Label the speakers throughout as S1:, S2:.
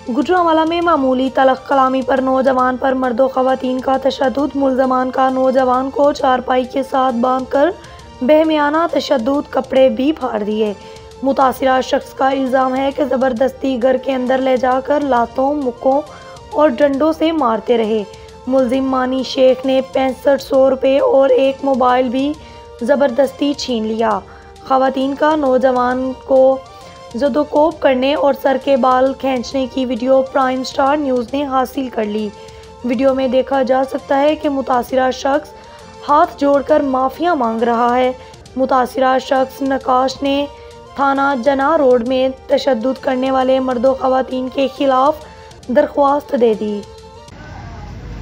S1: गुजरांवाला में मामूली तलख कलामी पर नौजवान पर मर्दों ख़वातीन का तशद्दुद। मुल्ज़मान का नौजवान को चारपाई के साथ बांधकर बेहमियाना तशद्दुद, कपड़े भी फाड़ दिए। मुतासिरा शख्स का इल्ज़ाम है कि ज़बरदस्ती घर के अंदर ले जाकर लातों, मुक्कों और डंडों से मारते रहे। मुल्ज़िम मानी शेख ने 6500 रुपये और एक मोबाइल भी ज़बरदस्ती छीन लिया। ख़वातीन का नौजवान को ज़दोकोब करने और सर के बाल खींचने की वीडियो प्राइम स्टार न्यूज़ ने हासिल कर ली। वीडियो में देखा जा सकता है कि मुतासिरा शख्स हाथ जोड़कर माफ़िया मांग रहा है। मुतासिरा शख्स नकाश ने थाना जना रोड में तशद्दुद करने वाले मर्दों ख़वातीन के खिलाफ दरख्वास्त दे दी।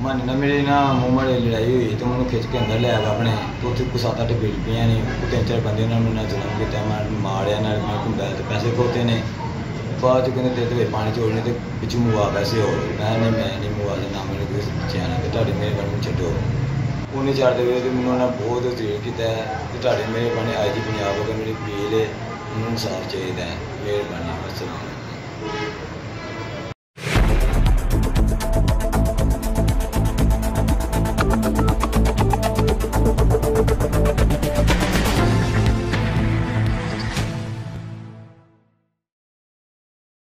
S2: मन ना मेरी ना मुँह लड़ाई हुई तो मैं खिंच के अंदर ले आया अपने, तो उत्थे कुछ 7-8 बेटियां ने, 3-4 बंदे उन्होंने ना जुल्म किया, मैं मारिया ना मैं घुंडा तो पैसे खोते ने। बाद च कहते दे पानी छोड़ने तो पिछू मुआ पैसे हो, मैं नहीं मुआ देना, मैंने किसी बच्चे आना तो तुहाडी मेहरबानी छड्डो। उन्हें चाड़ते हुए तो मैंने उन्हें बहुत तरीक किया तो तुहाडी मेहरबानी आई जी पंजाब अगर मेरी अपील है, उन्होंने इंसाफ चाहिए, मेहरबानी। अस्सलाम वालेकुम।